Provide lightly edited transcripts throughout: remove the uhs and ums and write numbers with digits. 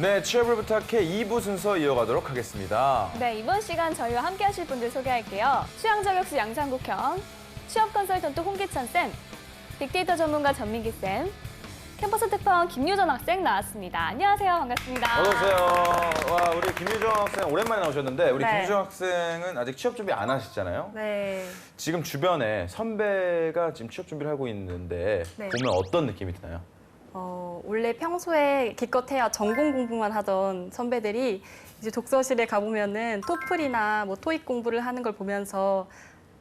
네, 취업을 부탁해 2부 순서 이어가도록 하겠습니다. 네, 이번 시간 저희와 함께 하실 분들 소개할게요. 취향 저격수 양상국형, 취업 컨설턴트 홍기천 쌤, 빅데이터 전문가 전민기 쌤, 캠퍼스 특파원 김유전 학생 나왔습니다. 안녕하세요. 반갑습니다. 어서 오세요. 와, 우리 김유정 학생 오랜만에 나오셨는데 우리 네. 김유정 학생은 아직 취업 준비 안 하시잖아요. 네. 지금 주변에 선배가 지금 취업 준비를 하고 있는데 네. 보면 어떤 느낌이 드나요? 원래 평소에 기껏해야 전공 공부만 하던 선배들이 이제 독서실에 가보면은 토플이나 뭐 토익 공부를 하는 걸 보면서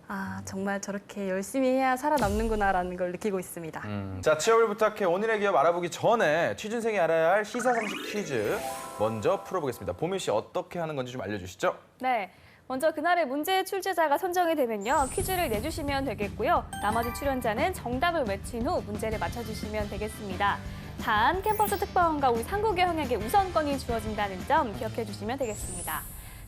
아, 정말 저렇게 열심히 해야 살아남는구나라는 걸 느끼고 있습니다. 자, 취업을 부탁해 오늘의 기업 알아보기 전에 취준생이 알아야 할 시사상식 퀴즈 먼저 풀어보겠습니다. 보미 씨 어떻게 하는 건지 좀 알려주시죠. 네. 먼저 그날의 문제 출제자가 선정이 되면요. 퀴즈를 내주시면 되겠고요. 나머지 출연자는 정답을 외친 후 문제를 맞춰주시면 되겠습니다. 단, 캠퍼스 특파원과 우리 상국의 형에게 우선권이 주어진다는 점 기억해 주시면 되겠습니다.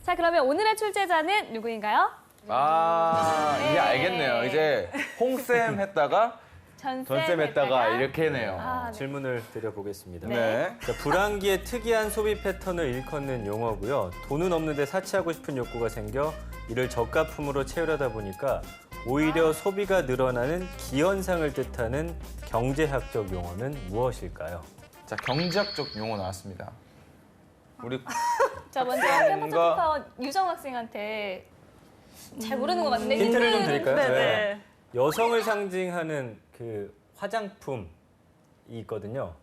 자, 그러면 오늘의 출제자는 누구인가요? 아, 이제 네. 알겠네요. 이제 홍쌤 했다가 전쌤 했다가 이렇게 해네요. 아, 네. 질문을 드려보겠습니다. 네. 자, 불황기의 특이한 소비 패턴을 일컫는 용어고요. 돈은 없는데 사치하고 싶은 욕구가 생겨 이를 저가품으로 채우려다 보니까 오히려 소비가 늘어나는 기현상을 뜻하는 경제학적 용어는 무엇일까요? 자, 경제학적 용어 나왔습니다. 우리 자, 먼저 캠퍼스 특파원 유정 학생한테 잘 모르는 것 같은데 힌트를 좀 드릴까요? 네네. 여성을 상징하는 그 화장품이 있거든요.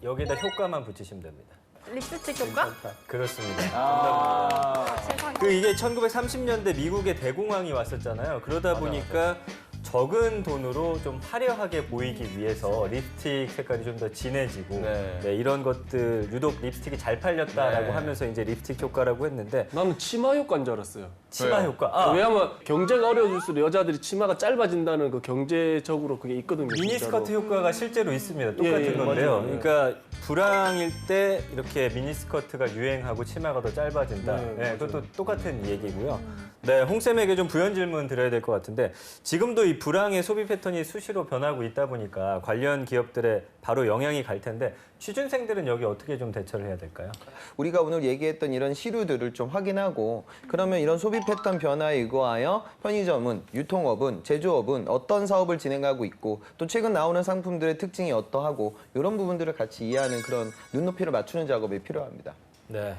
여기다 효과만 붙이시면 됩니다. 립스틱 효과? 그렇습니다. 아, 세상에. 이게 1930년대 미국에 대공황이 왔었잖아요. 그러다 보니까 적은 돈으로 좀 화려하게 보이기 위해서 립스틱 색깔이 좀 더 진해지고 네. 네, 이런 것들 유독 립스틱이 잘 팔렸다라고 네. 하면서 이제 립스틱 효과라고 했는데 나는 치마 효과인 줄 알았어요. 치마 왜요? 효과. 아, 왜냐하면 경제가 어려워질수록 여자들이 치마가 짧아진다는 그 경제적으로 그게 있거든요. 미니스커트 진짜로. 효과가 실제로 있습니다. 똑같은 예, 건데요. 맞아요. 그러니까 불황일 때 이렇게 미니스커트가 유행하고 치마가 더 짧아진다. 네, 네, 그것도 맞아요. 똑같은 얘기고요. 네, 홍쌤에게 좀 부연 질문 드려야 될 것 같은데 지금도 이 불황의 소비 패턴이 수시로 변하고 있다 보니까 관련 기업들에 바로 영향이 갈 텐데 취준생들은 여기 어떻게 좀 대처를 해야 될까요? 우리가 오늘 얘기했던 이런 시류들을 좀 확인하고 그러면 이런 소비 패턴 변화에 의거하여 편의점은, 유통업은, 제조업은 어떤 사업을 진행하고 있고 또 최근 나오는 상품들의 특징이 어떠하고 이런 부분들을 같이 이해하는 그런 눈높이를 맞추는 작업이 필요합니다. 네.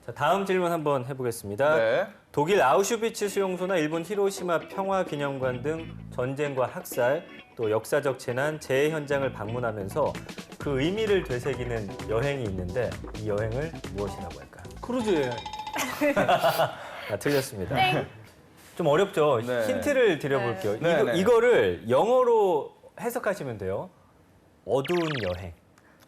자, 다음 질문 한번 해보겠습니다. 네. 독일 아우슈비츠 수용소나 일본 히로시마 평화기념관 등 전쟁과 학살, 또 역사적 재난, 재해 현장을 방문하면서 그 의미를 되새기는 여행이 있는데 이 여행을 무엇이라고 할까요? 크루즈 여행. 아, 틀렸습니다. 좀 어렵죠? 네. 힌트를 드려볼게요. 네, 네. 이거를 영어로 해석하시면 돼요. 어두운 여행.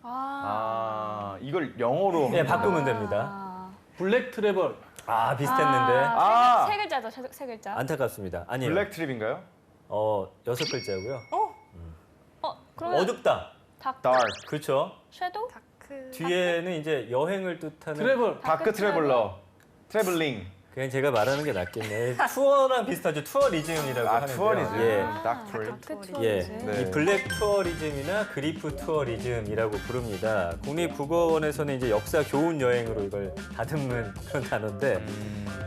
아, 이걸 영어로. 네, 바꾸면 됩니다. 아, 블랙 트래블. 아, 비슷했는데. 아. 세 글자죠, 세 글자. 안타깝습니다. 아니에요. 블랙 트립인가요? 6글자고요. 그러면 어둡다. Dark. 그렇죠. 섀도우? 다크. 뒤에는 이제 여행을 뜻하는 트래블. 다크 트래블러. 트래블링. 그냥 제가 말하는 게 낫겠네. 투어랑 비슷하죠. 투어리즘이라고 아, 하는데요. 투어리즘. 예. 다크 트립. 다크 예, 투어리즘. 네. 이 블랙 투어리즘이나 그리프 투어리즘이라고 부릅니다. 국립국어원에서는 이제 역사 교훈 여행으로 이걸 다듬는 그런 단어인데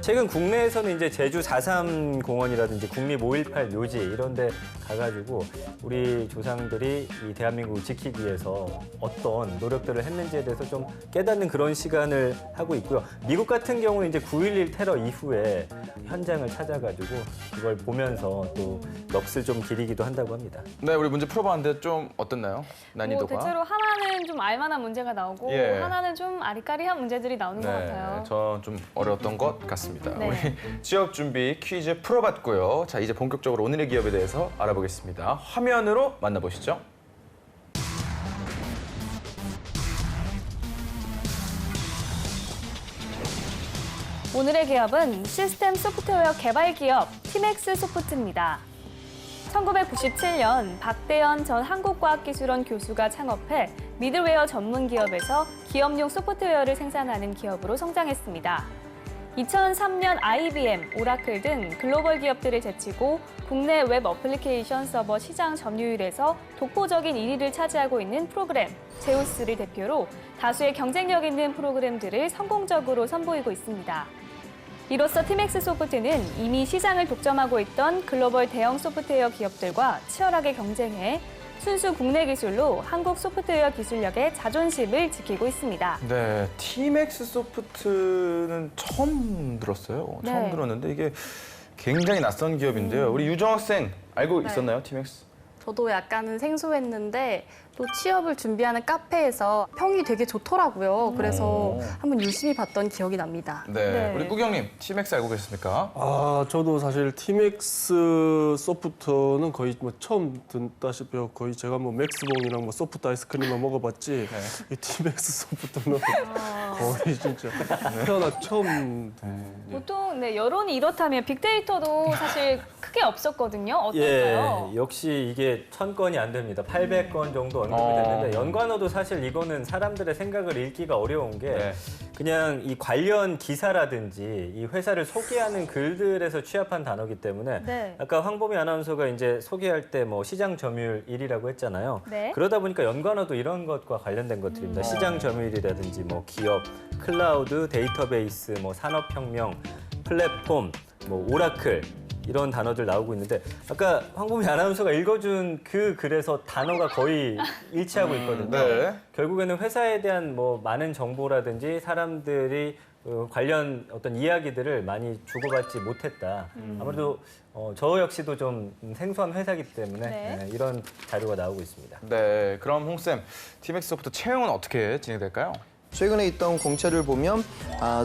최근 국내에서는 이제 제주 4.3 공원이라든지 국립 5.18 묘지 이런 데 가가지고 우리 조상들이 이 대한민국을 지키기 위해서 어떤 노력들을 했는지에 대해서 좀 깨닫는 그런 시간을 하고 있고요. 미국 같은 경우는 이제 9.11 테러 이후에 현장을 찾아가지고 그걸 보면서 또 넋을 좀 기리기도 한다고 합니다. 네, 우리 문제 풀어봤는데 좀 어땠나요? 난이도가? 대체로 하나는 좀 알만한 문제가 나오고 예. 하나는 좀 아리까리한 문제들이 나오는 것 같아요. 전 좀 어려웠던 것 같습니다. 네. 우리 취업 준비 퀴즈 풀어봤고요. 자, 이제 본격적으로 오늘의 기업에 대해서 알아보겠습니다. 화면으로 만나보시죠. 오늘의 기업은 시스템 소프트웨어 개발 기업 티맥스 소프트입니다. 1997년 박대현 전 한국과학기술원 교수가 창업해 미들웨어 전문 기업에서 기업용 소프트웨어를 생산하는 기업으로 성장했습니다. 2003년 IBM, 오라클 등 글로벌 기업들을 제치고 국내 웹 어플리케이션 서버 시장 점유율에서 독보적인 1위를 차지하고 있는 프로그램 제우스를 대표로 다수의 경쟁력 있는 프로그램들을 성공적으로 선보이고 있습니다. 이로써 티맥스 소프트는 이미 시장을 독점하고 있던 글로벌 대형 소프트웨어 기업들과 치열하게 경쟁해 순수 국내 기술로 한국 소프트웨어 기술력의 자존심을 지키고 있습니다. 네, 티맥스 소프트는 처음 들었어요. 처음 네. 들었는데 이게 굉장히 낯선 기업인데요. 우리 유정 학생 알고 있었나요, 티맥스? 저도 약간은 생소했는데 또 취업을 준비하는 카페에서 평이 되게 좋더라고요. 그래서 한번 유심히 봤던 기억이 납니다. 네, 네. 우리 꾸경님 티맥스 알고 계십니까? 아, 저도 사실 티맥스 소프트는 거의 뭐 처음 듣다시피 거의 제가 뭐 맥스봉이랑 뭐 소프트 아이스크림만 먹어봤지 이 티맥스 소프트는 거의 진짜 태어나 처음 보통 여론이 이렇다면 빅데이터도 사실 크게 없었거든요. 어떨까요? 예, 역시 이게 1000건이 안 됩니다. 800건 정도 언급이 됐는데 연관어도 사실 이거는 사람들의 생각을 읽기가 어려운 게 네. 그냥 이 관련 기사라든지 이 회사를 소개하는 글들에서 취합한 단어기 때문에 네. 아까 황보미 아나운서가 이제 소개할 때 뭐 시장 점유율 1위라고 했잖아요. 네. 그러다 보니까 연관어도 이런 것과 관련된 것들입니다. 시장 점유율이라든지 뭐 기업, 클라우드, 데이터베이스, 뭐 산업혁명, 플랫폼, 뭐 오라클 이런 단어들 나오고 있는데 아까 황보미 아나운서가 읽어준 그 글에서 단어가 거의 일치하고 있거든요. 네. 결국에는 회사에 대한 뭐 많은 정보라든지 사람들이 관련 어떤 이야기들을 많이 주고받지 못했다. 아무래도 저 역시도 좀 생소한 회사이기 때문에 네. 이런 자료가 나오고 있습니다. 네, 그럼 홍쌤, 티맥스 소프트 채용은 어떻게 진행될까요? 최근에 있던 공채를 보면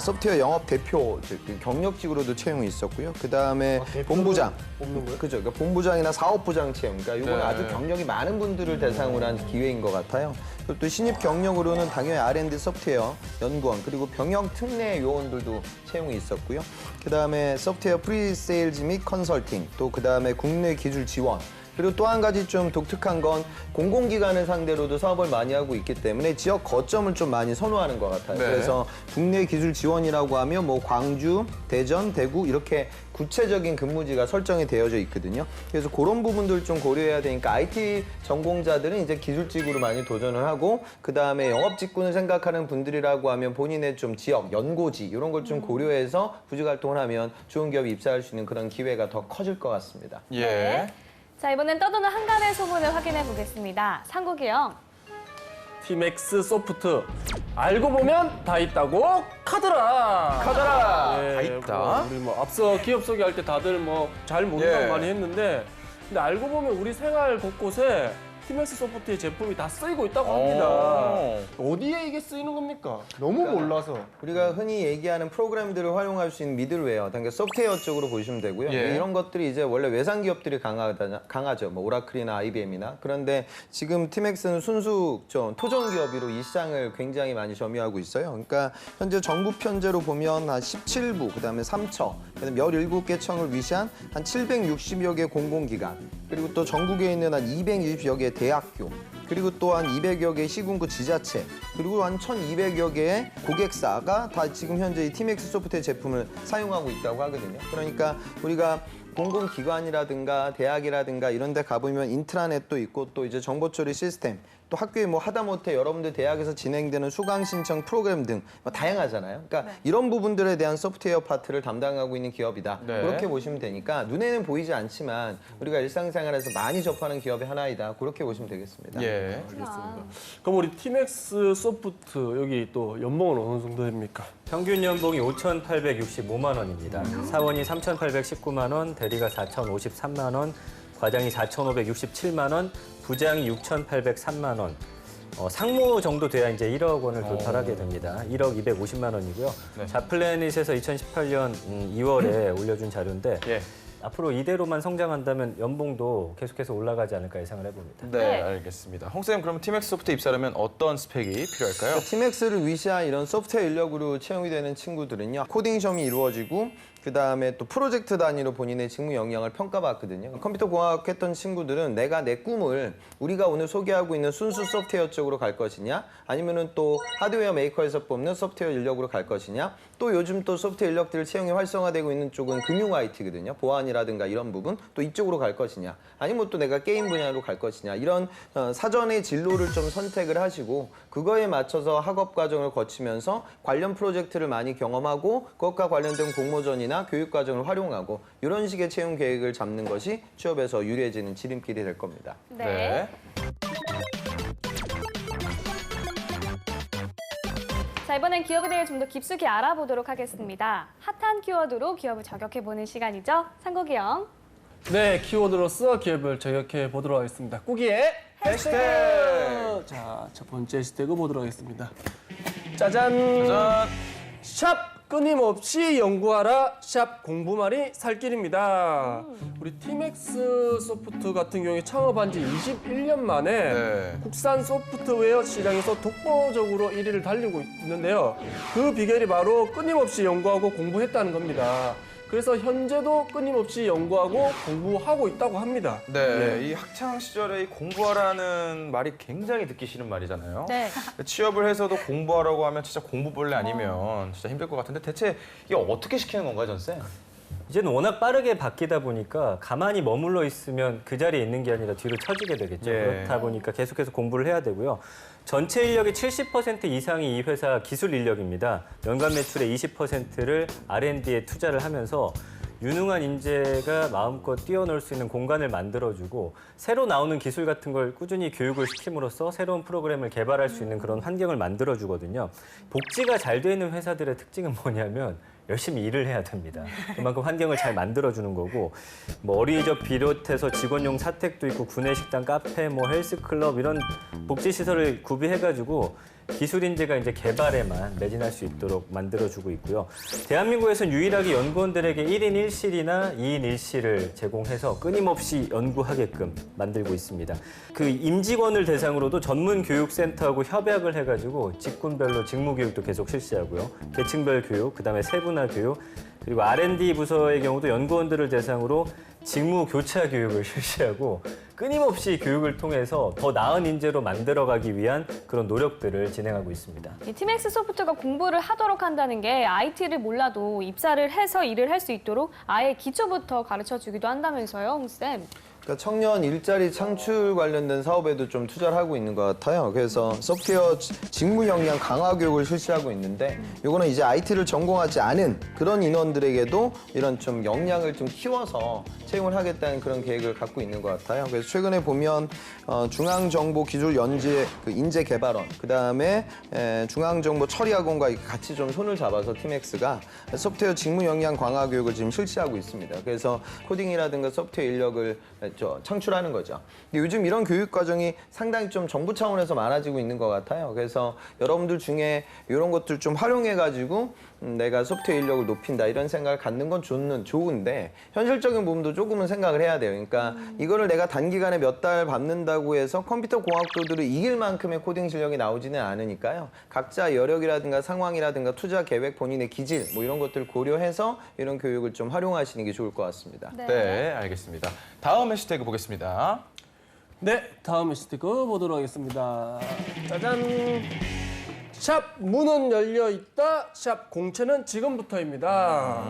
소프트웨어 영업 대표 즉 경력직으로도 채용이 있었고요. 그 다음에 본부장, 뽑는 거예요? 그죠? 그러니까 본부장이나 사업부장 채용. 그러니까 이건 네. 아주 경력이 많은 분들을 대상으로 한 기회인 것 같아요. 그리고 또 신입 경력으로는 당연히 R&D 소프트웨어 연구원 그리고 병역 특례 요원들도 채용이 있었고요. 그 다음에 소프트웨어 프리세일즈 및 컨설팅, 또 그 다음에 국내 기술 지원. 그리고 또 한 가지 좀 독특한 건 공공기관을 상대로도 사업을 많이 하고 있기 때문에 지역 거점을 좀 많이 선호하는 것 같아요. 네. 그래서 국내 기술 지원이라고 하면 뭐 광주, 대전, 대구 이렇게 구체적인 근무지가 설정이 되어져 있거든요. 그래서 그런 부분들 좀 고려해야 되니까 IT 전공자들은 이제 기술직으로 많이 도전을 하고 그 다음에 영업 직군을 생각하는 분들이라고 하면 본인의 좀 지역, 연고지 이런 걸 좀 고려해서 구직 활동을 하면 좋은 기업에 입사할 수 있는 그런 기회가 더 커질 것 같습니다. 예. 자, 이번엔 떠도는 한간의 소문을 확인해 보겠습니다. 상국이 형. 티맥스 소프트 알고 보면 다 있다고 카더라. 카더라! 예, 다 있다. 뭐 우리 뭐 앞서 기업 소개할 때 다들 뭐 잘 모른다고 예. 많이 했는데 근데 알고 보면 우리 생활 곳곳에 티맥스 소프트의 제품이 다 쓰이고 있다고 합니다. 어디에 이게 쓰이는 겁니까? 너무 몰라서. 우리가 흔히 얘기하는 프로그램들을 활용할 수 있는 미들웨어, 그러니까 소프트웨어 쪽으로 보시면 되고요. 예. 이런 것들이 이제 원래 외상 기업들이 강하죠. 뭐 오라클이나 IBM이나. 그런데 지금 티맥스는 순수 토종 기업으로 이 시장을 굉장히 많이 점유하고 있어요. 그러니까 현재 정부 편제로 보면 한 17부, 그다음에 3처, 그다음에 17개 청을 위시한 한 760여 개 공공기관, 그리고 또 전국에 있는 한 220여 개 대학교, 그리고 또 한 200여 개의 시군구 지자체, 그리고 한 1,200여 개의 고객사가 다 지금 현재 이 티맥스 소프트의 제품을 사용하고 있다고 하거든요. 그러니까 우리가 공공기관이라든가 대학이라든가 이런 데 가보면 인트라넷도 있고 또 이제 정보처리 시스템, 또 학교에 뭐 하다못해 여러분들 대학에서 진행되는 수강 신청 프로그램 등 뭐 다양하잖아요. 그러니까 이런 부분들에 대한 소프트웨어 파트를 담당하고 있는 기업이다. 네. 그렇게 보시면 되니까 눈에는 보이지 않지만 우리가 일상생활에서 많이 접하는 기업의 하나이다. 그렇게 보시면 되겠습니다. 예. 그럼 우리 티맥스 소프트 여기 또 연봉은 어느 정도 됩니까? 평균 연봉이 5,865만 원입니다. 사원이 3,819만 원, 대리가 4,053만 원, 과장이 4,567만 원, 부장이 6,803만 원. 상무 정도 돼야 이제 1억 원을 도달하게 됩니다. 1억 250만 원이고요. 네. 자플래닛에서 2018년 2월에 올려준 자료인데 예. 앞으로 이대로만 성장한다면 연봉도 계속해서 올라가지 않을까 예상을 해봅니다. 네, 네. 알겠습니다. 홍쌤, 그럼 티맥스 소프트 입사하려면 어떤 스펙이 필요할까요? 티맥스를 위시한 이런 소프트웨어 인력으로 채용이 되는 친구들은요. 코딩 시험이 이루어지고 그다음에 또 프로젝트 단위로 본인의 직무 역량을 평가받거든요. 컴퓨터 공학 했던 친구들은 내가 내 꿈을 우리가 오늘 소개하고 있는 순수 소프트웨어 쪽으로 갈 것이냐, 아니면은 또 하드웨어 메이커에서 뽑는 소프트웨어 인력으로 갈 것이냐, 또 요즘 또 소프트웨어 인력들을 채용이 활성화되고 있는 쪽은 금융 IT거든요. 보안이라든가 이런 부분, 또 이쪽으로 갈 것이냐, 아니면 또 내가 게임 분야로 갈 것이냐, 이런 사전의 진로를 좀 선택을 하시고 그거에 맞춰서 학업 과정을 거치면서 관련 프로젝트를 많이 경험하고 그것과 관련된 공모전이나 교육 과정을 활용하고 이런 식의 채용 계획을 잡는 것이 취업에서 유리해지는 지름길이 될 겁니다. 네. 자, 이번엔 기업에 대해 좀 더 깊숙이 알아보도록 하겠습니다. 핫한 키워드로 기업을 저격해보는 시간이죠. 상국이 형. 네, 키워드로서 기업을 저격해 보도록 하겠습니다. 꾸기의 해시태그! 자, 첫 번째 해시태그 보도록 하겠습니다. 짜잔! 짠. 샵 끊임없이 연구하라 샵 공부말이 살 길입니다. 우리 티맥스 소프트 같은 경우에 창업한 지 21년 만에 네. 국산 소프트웨어 시장에서 독보적으로 1위를 달리고 있는데요. 그 비결이 바로 끊임없이 연구하고 공부했다는 겁니다. 그래서 현재도 끊임없이 연구하고 공부하고 있다고 합니다. 네, 이 학창 시절에 이 공부하라는 말이 굉장히 듣기 싫은 말이잖아요. 네. 취업을 해서도 공부하라고 하면 진짜 공부벌레 아니면 진짜 힘들 것 같은데 대체 이게 어떻게 시키는 건가요, 전쌤? 이제는 워낙 빠르게 바뀌다 보니까 가만히 머물러 있으면 그 자리에 있는 게 아니라 뒤로 처지게 되겠죠. 예. 그렇다 보니까 계속해서 공부를 해야 되고요. 전체 인력의 70% 이상이 이 회사 기술 인력입니다. 연간 매출의 20%를 R&D에 투자를 하면서 유능한 인재가 마음껏 뛰어놀 수 있는 공간을 만들어주고 새로 나오는 기술 같은 걸 꾸준히 교육을 시킴으로써 새로운 프로그램을 개발할 수 있는 그런 환경을 만들어주거든요. 복지가 잘 돼 있는 회사들의 특징은 뭐냐면 열심히 일을 해야 됩니다. 그만큼 환경을 잘 만들어주는 거고 뭐 어린이집 비롯해서 직원용 사택도 있고 구내식당, 카페, 뭐 헬스클럽 이런 복지시설을 구비해가지고 기술 인재가 이제 개발에만 매진할 수 있도록 만들어주고 있고요. 대한민국에서는 유일하게 연구원들에게 1인 1실이나 2인 1실을 제공해서 끊임없이 연구하게끔 만들고 있습니다. 그 임직원을 대상으로도 전문 교육센터하고 협약을 해가지고 직군별로 직무 교육도 계속 실시하고요. 계층별 교육, 그다음에 세분화 교육, 그리고 R&D 부서의 경우도 연구원들을 대상으로 직무 교차 교육을 실시하고 끊임없이 교육을 통해서 더 나은 인재로 만들어가기 위한 그런 노력들을 진행하고 있습니다. 이 티맥스 소프트가 공부를 하도록 한다는 게 IT를 몰라도 입사를 해서 일을 할 수 있도록 아예 기초부터 가르쳐주기도 한다면서요, 홍쌤? 그러니까 청년 일자리 창출 관련된 사업에도 좀 투자를 하고 있는 것 같아요. 그래서 소프트웨어 직무 역량 강화 교육을 실시하고 있는데 이거는 이제 IT를 전공하지 않은 그런 인원들에게도 이런 좀 역량을 좀 키워서 채용을 하겠다는 그런 계획을 갖고 있는 것 같아요. 그래서 최근에 보면 중앙정보기술연재 그 인재개발원, 그다음에 중앙정보처리학원과 같이 좀 손을 잡아서 티맥스가 소프트웨어 직무 역량 강화 교육을 지금 실시하고 있습니다. 그래서 코딩이라든가 소프트웨어 인력을 창출하는 거죠. 근데 요즘 이런 교육 과정이 상당히 좀 정부 차원에서 많아지고 있는 것 같아요. 그래서 여러분들 중에 이런 것들 좀 활용해가지고 내가 소프트웨어 인력을 높인다 이런 생각을 갖는 건 좋은데 현실적인 부분도 조금은 생각을 해야 돼요. 그러니까 이거를 내가 단기간에 몇 달 밟는다고 해서 컴퓨터 공학도들을 이길 만큼의 코딩 실력이 나오지는 않으니까요. 각자 여력이라든가 상황이라든가 투자 계획, 본인의 기질 뭐 이런 것들을 고려해서 이런 교육을 좀 활용하시는 게 좋을 것 같습니다. 네, 알겠습니다. 다음 해시태그 보겠습니다. 네, 다음 해시태그 보도록 하겠습니다. 짜잔! 샵 문은 열려 있다. 샵 공채는 지금부터입니다.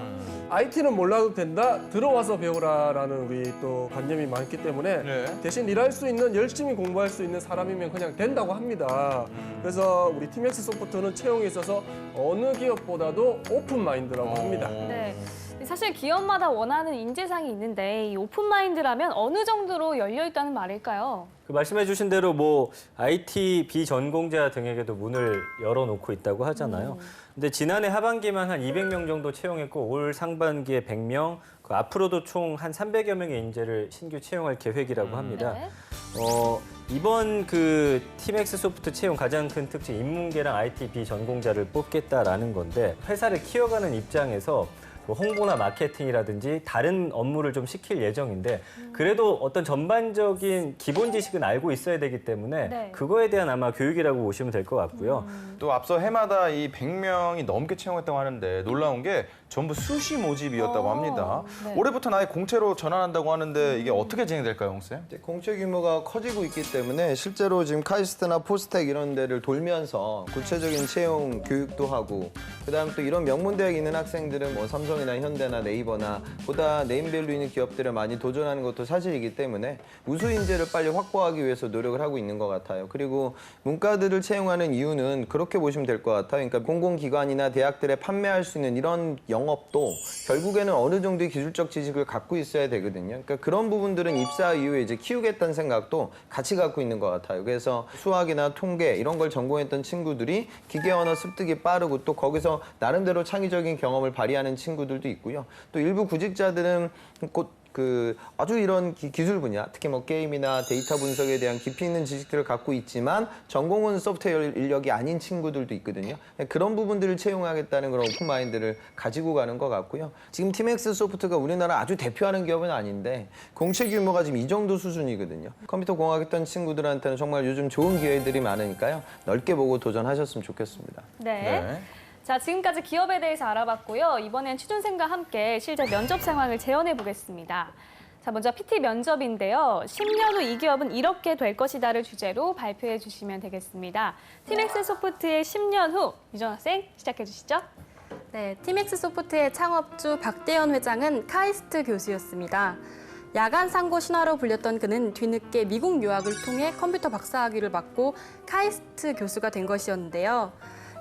IT는 몰라도 된다. 들어와서 배우라라는 우리 또 관념이 많기 때문에 네. 대신 일할 수 있는 열심히 공부할 수 있는 사람이면 그냥 된다고 합니다. 그래서 우리 티맥스 소프트는 채용에 있어서 어느 기업보다도 오픈 마인드라고 합니다. 네. 사실 기업마다 원하는 인재상이 있는데 이 오픈마인드라면 어느 정도로 열려 있다는 말일까요? 그 말씀해 주신 대로 뭐 IT 비전공자 등에게도 문을 열어놓고 있다고 하잖아요. 근데 지난해 하반기만 한 200명 정도 채용했고 올 상반기에 100명, 그 앞으로도 총 한 300여 명의 인재를 신규 채용할 계획이라고 합니다. 네. 이번 그 티맥스 소프트 채용 가장 큰 특징 인문계랑 IT 비전공자를 뽑겠다라는 건데 회사를 키워가는 입장에서 뭐 홍보나 마케팅이라든지 다른 업무를 좀 시킬 예정인데 그래도 어떤 전반적인 기본 지식은 알고 있어야 되기 때문에 네. 그거에 대한 아마 교육이라고 보시면 될 것 같고요. 또 앞서 해마다 이 100명이 넘게 채용했다고 하는데 놀라운 게 전부 수시 모집이었다고 합니다. 네. 올해부터는 아예 공채로 전환한다고 하는데 이게 어떻게 진행될까요, 홍쌤? 이제 공채 규모가 커지고 있기 때문에 실제로 지금 카이스트나 포스텍 이런 데를 돌면서 구체적인 채용 교육도 하고 그다음 또 이런 명문대학에 있는 학생들은 뭐 삼성이나 현대나 네이버나 보다 네임밸류 있는 기업들을 많이 도전하는 것도 사실이기 때문에 우수 인재를 빨리 확보하기 위해서 노력을 하고 있는 것 같아요. 그리고 문과들을 채용하는 이유는 그렇게 보시면 될 것 같아요. 그러니까 공공기관이나 대학들에 판매할 수 있는 이런 영업도 결국에는 어느 정도의 기술적 지식을 갖고 있어야 되거든요. 그러니까 그런 부분들은 입사 이후에 이제 키우겠다는 생각도 같이 갖고 있는 것 같아요. 그래서 수학이나 통계 이런 걸 전공했던 친구들이 기계 언어 습득이 빠르고 또 거기서 나름대로 창의적인 경험을 발휘하는 친구들도 있고요. 또 일부 구직자들은 곧 아주 이런 기술 분야, 특히 뭐 게임이나 데이터 분석에 대한 깊이 있는 지식들을 갖고 있지만 전공은 소프트웨어 인력이 아닌 친구들도 있거든요. 그런 부분들을 채용하겠다는 그런 오픈 마인드를 가지고 가는 것 같고요. 지금 티맥스 소프트가 우리나라 아주 대표하는 기업은 아닌데 공채 규모가 지금 이 정도 수준이거든요. 컴퓨터 공학 했던 친구들한테는 정말 요즘 좋은 기회들이 많으니까요. 넓게 보고 도전하셨으면 좋겠습니다. 네. 자, 지금까지 기업에 대해서 알아봤고요. 이번엔 취준생과 함께 실제 면접 상황을 재현해 보겠습니다. 자, 먼저 PT 면접인데요. 10년 후 이 기업은 이렇게 될 것이다를 주제로 발표해 주시면 되겠습니다. 티맥스 소프트의 10년 후, 유정 학생 시작해 주시죠. 네, 티맥스 소프트의 창업주 박대현 회장은 카이스트 교수였습니다. 야간 상고 신화로 불렸던 그는 뒤늦게 미국 유학을 통해 컴퓨터 박사학위를 받고 카이스트 교수가 된 것이었는데요.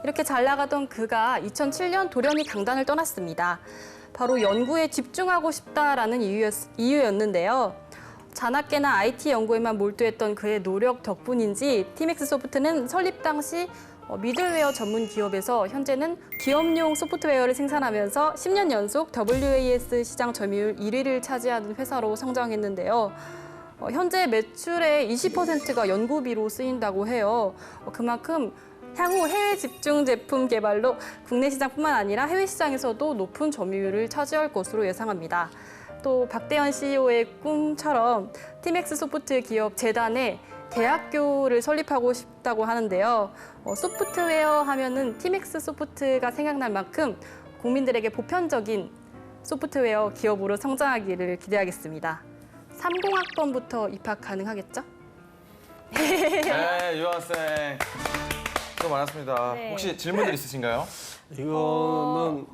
이렇게 잘 나가던 그가 2007년 돌연히 강단을 떠났습니다. 바로 연구에 집중하고 싶다라는 이유였는데요. 자나깨나 IT 연구에만 몰두했던 그의 노력 덕분인지 티맥스 소프트는 설립 당시 미들웨어 전문 기업에서 현재는 기업용 소프트웨어를 생산하면서 10년 연속 WAS 시장 점유율 1위를 차지하는 회사로 성장했는데요. 현재 매출의 20%가 연구비로 쓰인다고 해요. 그만큼 향후 해외 집중 제품 개발로 국내 시장뿐만 아니라 해외 시장에서도 높은 점유율을 차지할 것으로 예상합니다. 또 박대현 CEO의 꿈처럼 티맥스 소프트 기업 재단에 대학교를 설립하고 싶다고 하는데요. 소프트웨어 하면은 티맥스 소프트가 생각날 만큼 국민들에게 보편적인 소프트웨어 기업으로 성장하기를 기대하겠습니다. 30학번부터 입학 가능하겠죠? 네, 유학생. 수고 많았습니다. 네. 혹시 질문들 있으신가요? 이거는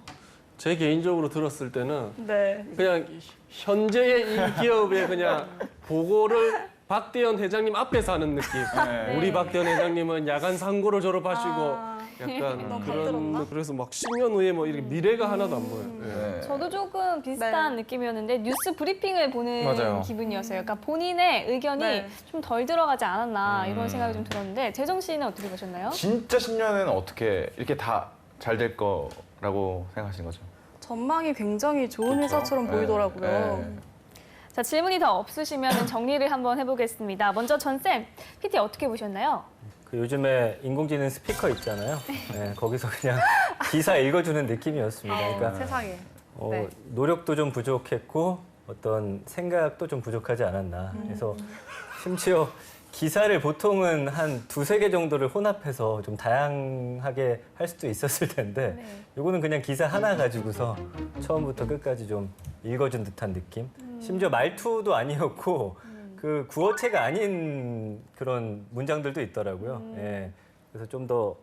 제 개인적으로 들었을 때는 네. 그냥 현재의 이 기업의 그냥 보고를 박대현 회장님 앞에서 하는 느낌. 네. 우리 박대현 회장님은 야간 상고를 졸업하시고 약간 너무 그런 힘들었나? 그래서 막 10년 후에 뭐 이렇게 미래가 하나도 안 보여요. 예. 네. 저도 조금 비슷한 느낌이었는데 뉴스 브리핑을 보는 맞아요. 기분이었어요. 그러니까 본인의 의견이 네. 좀 덜 들어가지 않았나 이런 생각이 좀 들었는데 재정 씨는 어떻게 보셨나요? 진짜 10년에는 어떻게 이렇게 다 잘 될 거라고 생각하시는 거죠? 전망이 굉장히 좋은 회사처럼 네. 보이더라고요. 네. 자, 질문이 더 없으시면 정리를 한번 해보겠습니다. 먼저 전쌤, PT 어떻게 보셨나요? 그 요즘에 인공지능 스피커 있잖아요. 네, 거기서 그냥 기사 읽어주는 느낌이었습니다. 그러니까 세상에. 어, 네. 노력도 좀 부족했고 어떤 생각도 좀 부족하지 않았나. 그래서 심지어 기사를 보통은 한 두세 개 정도를 혼합해서 좀 다양하게 할 수도 있었을 텐데 요거는 그냥 기사 하나 가지고서 처음부터 끝까지 좀 읽어준 듯한 느낌. 심지어 말투도 아니었고 그 구어체가 아닌 그런 문장들도 있더라고요. 예. 그래서 좀 더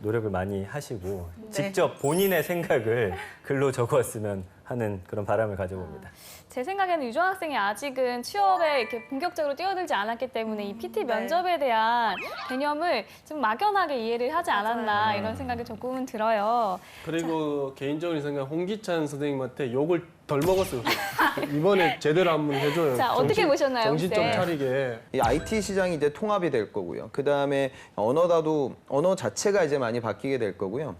노력을 많이 하시고 직접 본인의 생각을 글로 적었으면 하는 그런 바람을 가져봅니다. 제 생각에는 유정 학생이 아직은 취업에 이렇게 본격적으로 뛰어들지 않았기 때문에 이 PT 면접에 대한 개념을 좀 막연하게 이해를 하지 않았나 이런 생각이 조금은 들어요. 그리고 개인적으로 생각 홍기찬 선생님한테 욕을 덜 먹었어요. 이번에 제대로 한번 해줘요. 자, 어떻게 보셨나요, 정신 좀 네. 차리게. 이 IT 시장이 이제 통합이 될 거고요. 그 다음에 언어 자체가 이제 많이 바뀌게 될 거고요.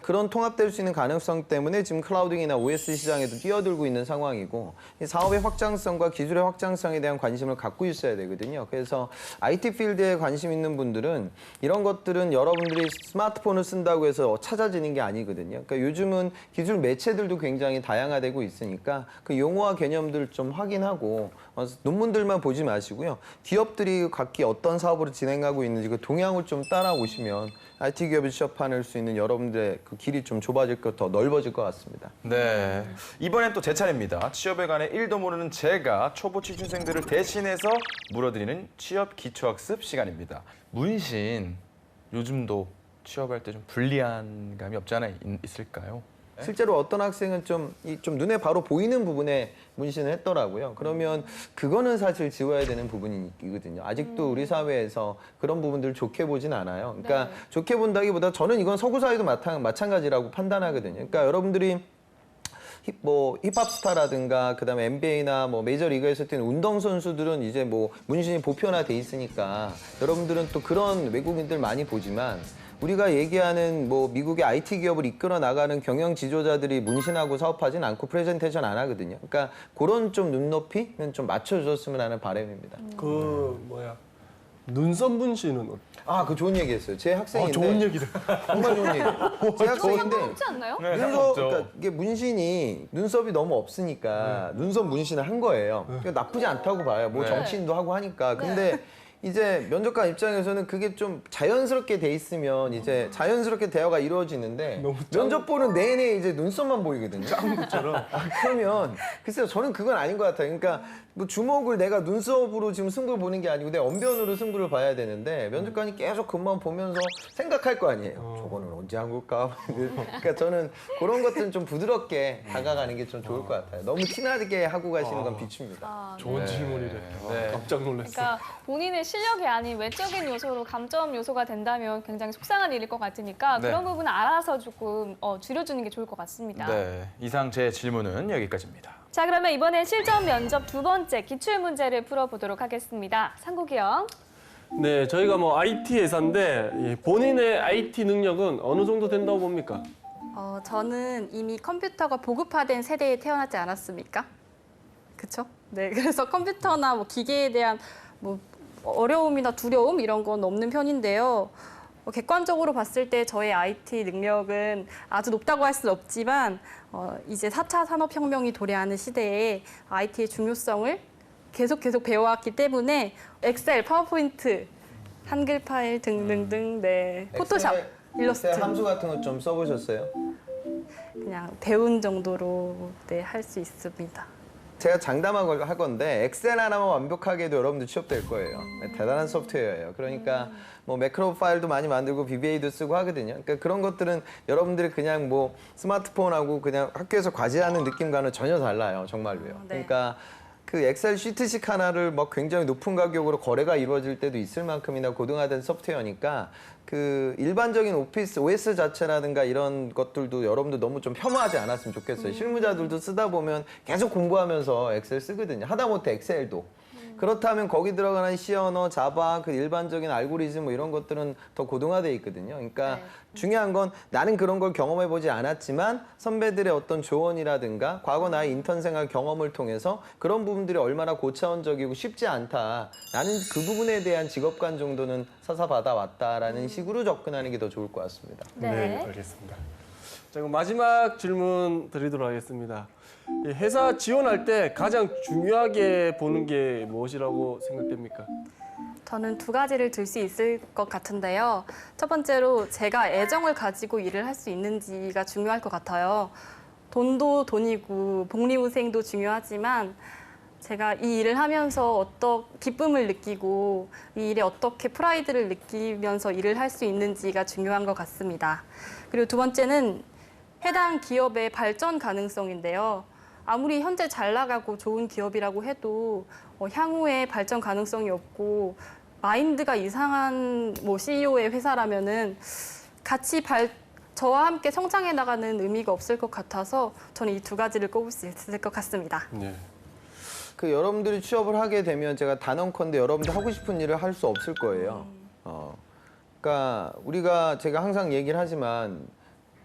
그런 통합될 수 있는 가능성 때문에 지금 클라우딩이나 OS 시장에도 뛰어들고 있는 상황이고 이 사업의 확장성과 기술의 확장성에 대한 관심을 갖고 있어야 되거든요. 그래서 IT 필드에 관심 있는 분들은 이런 것들은 여러분들이 스마트폰을 쓴다고 해서 찾아지는 게 아니거든요. 그러니까 요즘은 기술 매체들도 굉장히 다양화되고 있으니까 그 용어와 개념들 좀 확인하고 논문들만 보지 마시고요. 기업들이 각기 어떤 사업으로 진행하고 있는지 그 동향을 좀 따라오시면 IT 기업에 취업할 수 있는 여러분들의 그 길이 좀 좁아질 것, 더 넓어질 것 같습니다. 네. 이번엔 또 제 차례입니다. 취업에 관해 1도 모르는 제가 초보 취준생들을 대신해서 물어드리는 취업 기초학습 시간입니다. 문신, 요즘도 취업할 때 좀 불리한 감이 없지 않아 있을까요? 실제로 어떤 학생은 좀 눈에 바로 보이는 부분에 문신을 했더라고요. 그러면 그거는 사실 지워야 되는 부분이거든요. 아직도 우리 사회에서 그런 부분들을 좋게 보진 않아요. 그러니까 좋게 본다기보다 저는 이건 서구 사회도 마찬가지라고 판단하거든요. 그러니까 여러분들이 힙합 스타라든가 그다음에 NBA나 뭐 메이저리그에서 뛰는 운동 선수들은 이제 뭐 문신이 보편화돼 있으니까 여러분들은 또 그런 외국인들 많이 보지만 우리가 얘기하는 뭐 미국의 IT 기업을 이끌어 나가는 경영 지도자들이 문신하고 사업하진 않고 프레젠테이션 안 하거든요. 그러니까 그런 좀 눈높이는 좀 맞춰줬으면 하는 바람입니다. 눈썹 문신은 그 좋은 얘기했어요. 제 학생인데 좋은 얘기를. 정말 좋은 얘기예요. 제 학생인데 상관없지 않나요? 눈썹, 그러니까 이게 문신이 눈썹이 너무 없으니까 눈썹 문신을 한 거예요. 그러니까 나쁘지 않다고 봐요. 뭐 정치인도 하고 하니까. 근데 이제 면접관 입장에서는 그게 좀 자연스럽게 돼 있으면 이제 자연스럽게 대화가 이루어지는데 면접 보는 내내 이제 눈썹만 보이거든요. 짱구처럼. 그러면 글쎄요, 저는 그건 아닌 것 같아요. 그러니까 뭐 주먹을 내가 눈썹으로 지금 승부를 보는 게 아니고 내 언변으로 승부를 봐야 되는데 면접관이 계속 그만 보면서 생각할 거 아니에요. 저거는 언제 한 걸까? 그러니까 저는 그런 것들은 좀 부드럽게 다가가는 게 좀 좋을 것 같아요. 너무 친하게 하고 가시는 건 비춥니다. 좋은 질문이래. 네. 깜짝 놀랐어. 그러니까 본인의 실력이 아닌 외적인 요소로 감점 요소가 된다면 굉장히 속상한 일일 것 같으니까 네. 그런 부분은 알아서 조금 줄여주는 게 좋을 것 같습니다. 네. 이상 제 질문은 여기까지입니다. 자, 그러면 이번엔 실전 면접 두 번째 기출 문제를 풀어보도록 하겠습니다. 상국이 형. 네, 저희가 뭐 IT 회사인데 본인의 IT 능력은 어느 정도 된다고 봅니까? 저는 이미 컴퓨터가 보급화된 세대에 태어나지 않았습니까? 그렇죠? 네, 그래서 컴퓨터나 뭐 기계에 대한 뭐 어려움이나 두려움 이런 건 없는 편인데요. 객관적으로 봤을 때 저의 IT 능력은 아주 높다고 할 수는 없지만 이제 4차 산업혁명이 도래하는 시대에 IT의 중요성을 계속 배워왔기 때문에 엑셀, 파워포인트, 한글 파일 등등등, 네, 포토샵, 일러스트 엑셀 함수 같은 거 좀 써보셨어요? 그냥 배운 정도로 네, 할 수 있습니다. 제가 장담하고 할 건데 엑셀 하나만 완벽하게 해도 여러분들 취업될 거예요. 대단한 소프트웨어예요. 그러니까 뭐 매크로 파일도 많이 만들고 VBA도 쓰고 하거든요. 그러니까 그런 것들은 여러분들이 그냥 뭐 스마트폰하고 그냥 학교에서 과제하는 느낌과는 전혀 달라요. 정말로요. 네. 그러니까 그 엑셀 시트식 하나를 막 굉장히 높은 가격으로 거래가 이루어질 때도 있을 만큼이나 고등화된 소프트웨어니까 그 일반적인 오피스 OS 자체라든가 이런 것들도 여러분들 너무 좀 폄하하지 않았으면 좋겠어요. 실무자들도 쓰다 보면 계속 공부하면서 엑셀 쓰거든요. 하다못해 엑셀도. 그렇다면 거기 들어가는 C 언어, 자바, 그 일반적인 알고리즘 뭐 이런 것들은 더 고등화돼 있거든요. 그러니까 중요한 건 나는 그런 걸 경험해보지 않았지만 선배들의 어떤 조언이라든가 과거 나의 인턴 생활 경험을 통해서 그런 부분들이 얼마나 고차원적이고 쉽지 않다. 나는 그 부분에 대한 직업관 정도는 사사받아 왔다라는 식으로 접근하는 게 더 좋을 것 같습니다. 네. 알겠습니다. 자, 그럼 마지막 질문 드리도록 하겠습니다. 이 회사 지원할 때 가장 중요하게 보는 게 무엇이라고 생각됩니까? 저는 두 가지를 들 수 있을 것 같은데요. 첫 번째로 제가 애정을 가지고 일을 할 수 있는지가 중요할 것 같아요. 돈도 돈이고 복리후생도 중요하지만 제가 이 일을 하면서 어떤 기쁨을 느끼고 이 일에 어떻게 프라이드를 느끼면서 일을 할 수 있는지가 중요한 것 같습니다. 그리고 두 번째는 해당 기업의 발전 가능성인데요. 아무리 현재 잘 나가고 좋은 기업이라고 해도 향후에 발전 가능성이 없고 마인드가 이상한 뭐 CEO의 회사라면은 같이 저와 함께 성장해 나가는 의미가 없을 것 같아서 저는 이 두 가지를 꼽을 수 있을 것 같습니다. 네. 그 여러분들이 취업을 하게 되면 제가 단언컨대 여러분들 하고 싶은 일을 할 수 없을 거예요. 그러니까 제가 항상 얘기를 하지만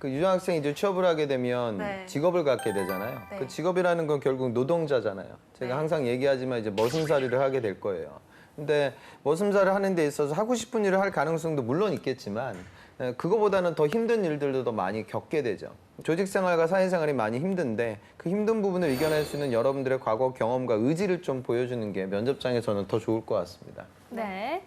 그 유전학생이 이제 취업을 하게 되면 네. 직업을 갖게 되잖아요. 네. 그 직업이라는 건 결국 노동자잖아요. 제가 네. 항상 얘기하지만 이제 머슴살이를 하게 될 거예요. 근데 머슴살을 하는 데 있어서 하고 싶은 일을 할 가능성도 물론 있겠지만 그거보다는 더 힘든 일들도 더 많이 겪게 되죠. 조직 생활과 사회 생활이 많이 힘든데 그 힘든 부분을 이겨낼 수 있는 여러분들의 과거 경험과 의지를 좀 보여주는 게 면접장에서는 더 좋을 것 같습니다. 네.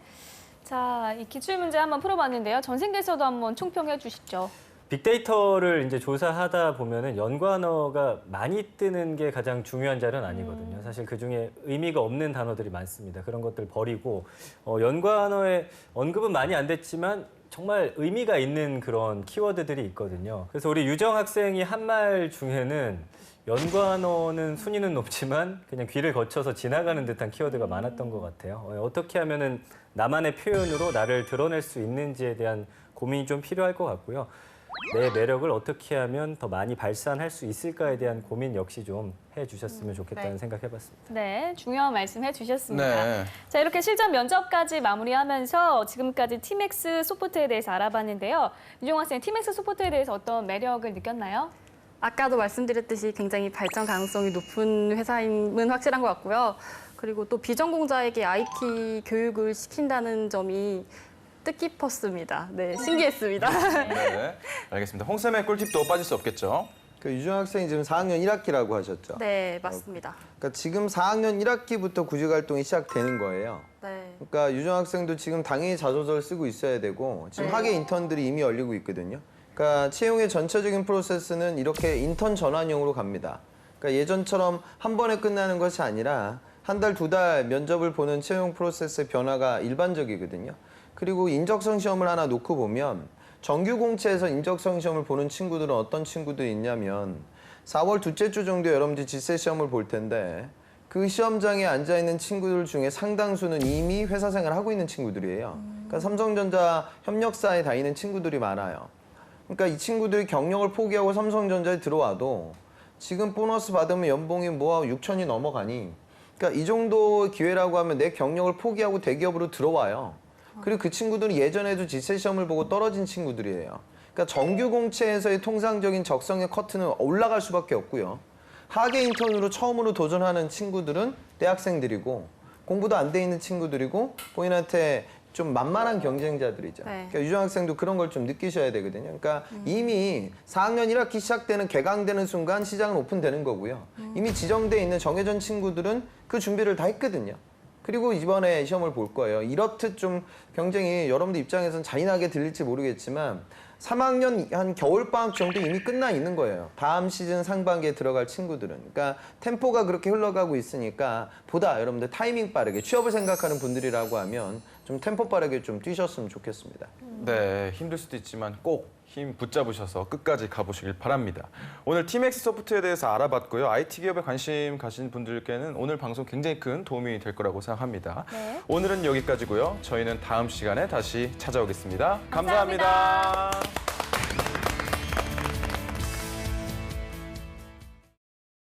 자, 이 기출문제 한번 풀어봤는데요. 전생대에서도 한번 총평해 주시죠. 빅데이터를 이제 조사하다 보면은 연관어가 많이 뜨는 게 가장 중요한 자료는 아니거든요. 사실 그 중에 의미가 없는 단어들이 많습니다. 그런 것들 버리고 연관어에 언급은 많이 안 됐지만 정말 의미가 있는 그런 키워드들이 있거든요. 그래서 우리 유정 학생이 한 말 중에는 연관어는 순위는 높지만 그냥 귀를 거쳐서 지나가는 듯한 키워드가 많았던 것 같아요. 어떻게 하면은 나만의 표현으로 나를 드러낼 수 있는지에 대한 고민이 좀 필요할 것 같고요. 내 매력을 어떻게 하면 더 많이 발산할 수 있을까에 대한 고민 역시 좀 해주셨으면 좋겠다는 네. 생각해봤습니다. 네, 중요한 말씀 해주셨습니다. 네. 자, 이렇게 실전 면접까지 마무리하면서 지금까지 티맥스 소프트에 대해서 알아봤는데요. 유정 학생, 티맥스 소프트에 대해서 어떤 매력을 느꼈나요? 아까도 말씀드렸듯이 굉장히 발전 가능성이 높은 회사임은 확실한 것 같고요. 그리고 또 비전공자에게 IT 교육을 시킨다는 점이 뜻깊었습니다. 네, 신기했습니다. 네. 알겠습니다. 홍쌤의 꿀팁도 빠질 수 없겠죠? 그 유정 학생이 지금 4학년 1학기라고 하셨죠? 네, 맞습니다. 그러니까 지금 4학년 1학기부터 구직 활동이 시작되는 거예요. 네. 그러니까 유정 학생도 지금 당연히 자소서를 쓰고 있어야 되고 지금 네. 학예 인턴들이 이미 열리고 있거든요. 그러니까 채용의 전체적인 프로세스는 이렇게 인턴 전환형으로 갑니다. 그러니까 예전처럼 한 번에 끝나는 것이 아니라 한 달, 두 달 면접을 보는 채용 프로세스의 변화가 일반적이거든요. 그리고 인적성 시험을 하나 놓고 보면 정규 공채에서 인적성 시험을 보는 친구들은 어떤 친구들이 있냐면 4월 둘째 주 정도에 여러분들이 지세 시험을 볼 텐데 그 시험장에 앉아 있는 친구들 중에 상당수는 이미 회사 생활을 하고 있는 친구들이에요. 그러니까 삼성전자 협력사에 다니는 친구들이 많아요. 그러니까 이 친구들이 경력을 포기하고 삼성전자에 들어와도 지금 보너스 받으면 연봉이 뭐 6천이 넘어가니 그러니까 이 정도 기회라고 하면 내 경력을 포기하고 대기업으로 들어와요. 그리고 그 친구들은 예전에도 지세 시험을 보고 떨어진 친구들이에요. 그러니까 정규 공채에서의 통상적인 적성의 커트는 올라갈 수밖에 없고요. 하계 인턴으로 처음으로 도전하는 친구들은 대학생들이고 공부도 안 돼 있는 친구들이고 본인한테 좀 만만한 경쟁자들이죠. 네. 그러니까 유정 학생도 그런 걸 좀 느끼셔야 되거든요. 그러니까 이미 4학년 1학기 시작되는 개강되는 순간 시장은 오픈되는 거고요. 이미 지정돼 있는 정해진 친구들은 그 준비를 다 했거든요. 그리고 이번에 시험을 볼 거예요. 이렇듯 좀 경쟁이 여러분들 입장에서는 잔인하게 들릴지 모르겠지만 3학년 한 겨울방학 정도 이미 끝나 있는 거예요. 다음 시즌 상반기에 들어갈 친구들은. 그러니까 템포가 그렇게 흘러가고 있으니까 보다 여러분들 타이밍 빠르게 취업을 생각하는 분들이라고 하면 좀 템포 빠르게 좀 뛰셨으면 좋겠습니다. 네, 힘들 수도 있지만 꼭 힘 붙잡으셔서 끝까지 가보시길 바랍니다. 오늘 티맥스 소프트에 대해서 알아봤고요. IT 기업에 관심 가신 분들께는 오늘 방송 굉장히 큰 도움이 될 거라고 생각합니다. 네. 오늘은 여기까지고요. 저희는 다음 시간에 다시 찾아오겠습니다 감사합니다. 감사합니다.